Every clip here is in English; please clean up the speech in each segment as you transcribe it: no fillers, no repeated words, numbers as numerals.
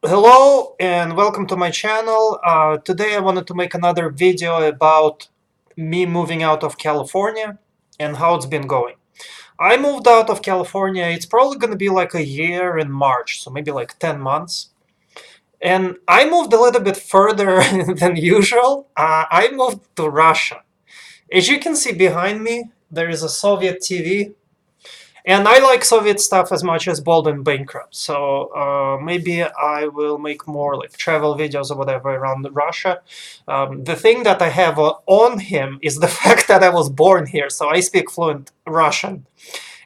Hello and welcome to my channel. Today I wanted to make another video about me moving out of California and how it's been going. I moved out of California, it's probably going to be like a year in March, so maybe like 10 months. And I moved a little bit further than usual. I moved to Russia. As you can see behind me, there is a Soviet TV. And I like Soviet stuff as much as Bold and Bankrupt. So maybe I will make more like travel videos or whatever around Russia. The thing that I have on him is the fact that I was born here, so I speak fluent Russian.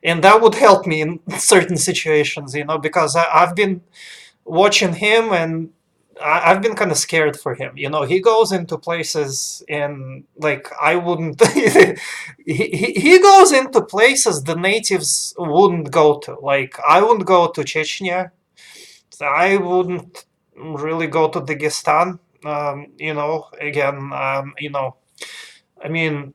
And that would help me in certain situations, because I've been watching him and I've been kind of scared for him. He goes into places and like I wouldn't. He goes into places the natives wouldn't go to. Like I wouldn't go to Chechnya. I wouldn't really go to Dagestan. Again, I mean,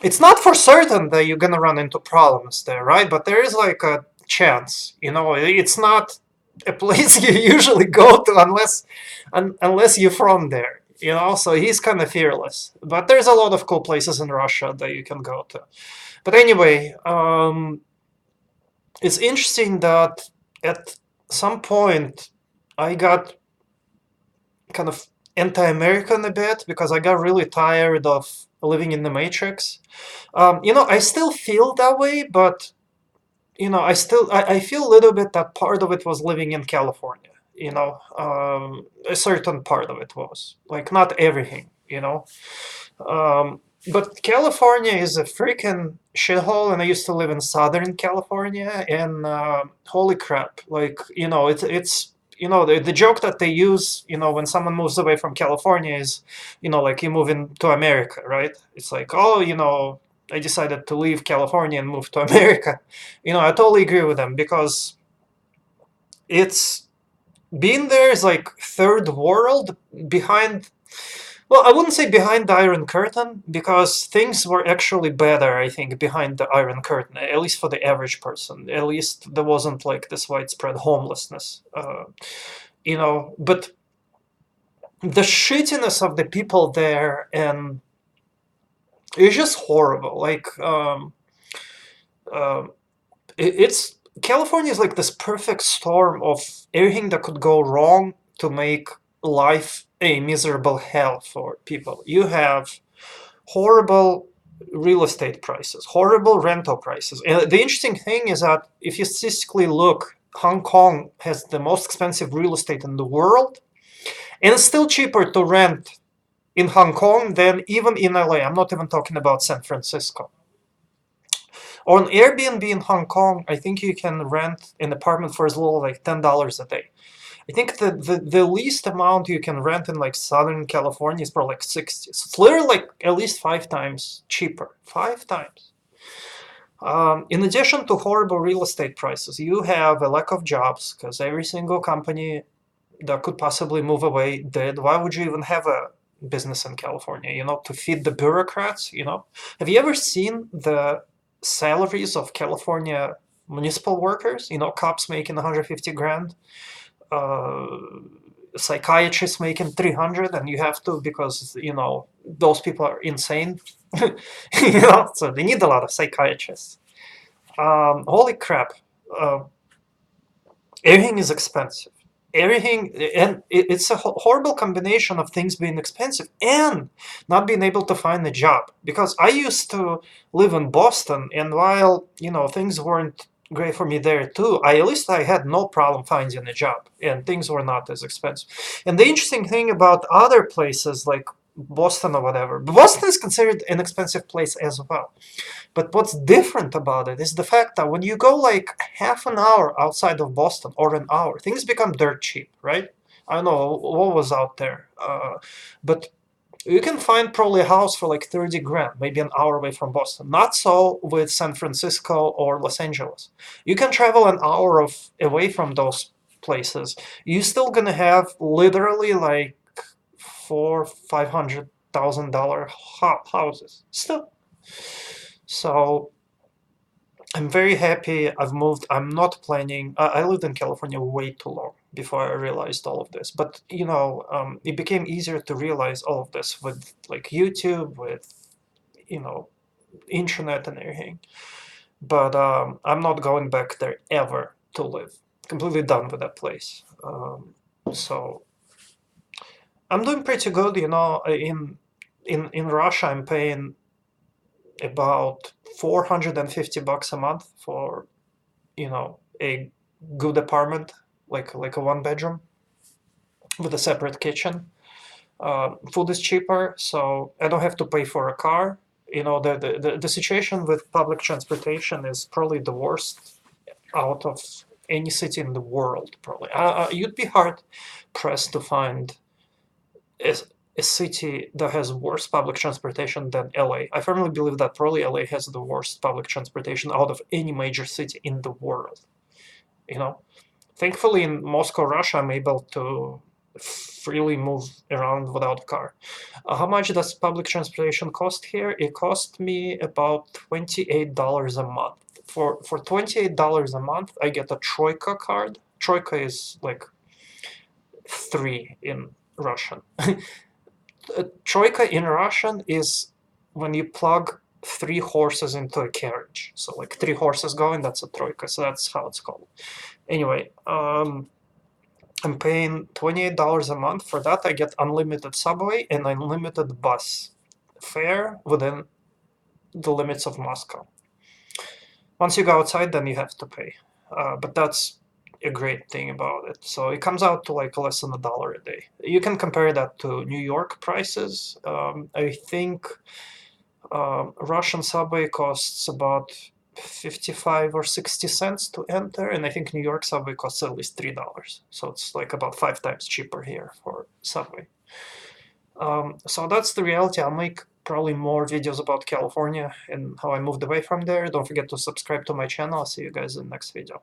it's not for certain that you're gonna run into problems there, right? But there is like a chance. It's not a place you usually go to unless you're from there. So he's kind of fearless. But there's a lot of cool places in Russia that you can go to. But anyway, it's interesting that at some point I got kind of anti-American a bit because I got really tired of living in the Matrix. I still feel that way, but I feel a little bit that part of it was living in California. A certain part of it was like not everything. But California is a freaking shithole, and I used to live in Southern California, and holy crap, like it's the joke that they use when someone moves away from California is like you move into America, right? It's like, oh, I decided to leave California and move to America. I totally agree with them because it's being there is like third world behind. Well, I wouldn't say behind the Iron Curtain because things were actually better, I think, behind the Iron Curtain, at least for the average person. At least there wasn't like this widespread homelessness. But the shittiness of the people there and it's just horrible. Like, um, it's California is like this perfect storm of everything that could go wrong to make life a miserable hell for people. You have horrible real estate prices, horrible rental prices. And the interesting thing is that if you statistically look, Hong Kong has the most expensive real estate in the world, and it's still cheaper to rent in Hong Kong than even in LA. I'm not even talking about San Francisco. On Airbnb in Hong Kong, I think you can rent an apartment for as little like $10 a day. I think the least amount you can rent in like Southern California is probably like 60. So it's literally like at least 5 times cheaper. 5 times. In addition to horrible real estate prices, you have a lack of jobs because every single company that could possibly move away did. Why would you even have a business in California? To feed the bureaucrats. Have you ever seen the salaries of California municipal workers? Cops making 150 grand, uh, psychiatrists making 300, and you have to because those people are insane. So they need a lot of psychiatrists. Holy crap! Uh, Everything is expensive. Everything, and it's a horrible combination of things being expensive and not being able to find a job. Because I used to live in Boston, and while things weren't great for me there too, at least I had no problem finding a job, and things were not as expensive. And the interesting thing about other places like Boston or whatever, Boston is considered an expensive place as well. But what's different about it is the fact that when you go like half an hour outside of Boston or an hour, things become dirt cheap, right? I don't know what was out there, but you can find probably a house for like 30 grand, maybe an hour away from Boston. Not so with San Francisco or Los Angeles. You can travel an hour away from those places. You're still gonna have literally like $400,000-500,000 houses still. So I'm very happy I've moved. I'm not planning. I lived in California way too long before I realized all of this. But it became easier to realize all of this with like YouTube, with you know, internet and everything. But I'm not going back there ever to live. Completely done with that place. So I'm doing pretty good. In Russia, I'm paying about $450 a month for a good apartment, like a one bedroom with a separate kitchen. Food is cheaper, so I don't have to pay for a car. The situation with public transportation is probably the worst out of any city in the world. Probably, you'd be hard pressed to find a, a city that has worse public transportation than LA. I firmly believe that probably LA has the worst public transportation out of any major city in the world. You know, Thankfully, in Moscow, Russia, I'm able to freely move around without a car. How much does public transportation cost here? It cost me about $28 a month. For $28 a month, I get a Troika card. Troika is like three in Russian. Troika in Russian is when you plug three horses into a carriage. So like three horses going, that's a troika. So that's how it's called. Anyway, I'm paying $28 a month. For that, I get unlimited subway and unlimited bus fare within the limits of Moscow. Once you go outside, then you have to pay. But that's a great thing about it. So it comes out to like less than $1 a day. You can compare that to New York prices. I think Russian subway costs about 55 or 60 cents to enter, and I think New York subway costs at least $3. So it's like about 5 times cheaper here for subway. So that's the reality. I'll make probably more videos about California and how I moved away from there. Don't forget to subscribe to my channel. I'll see you guys in the next video.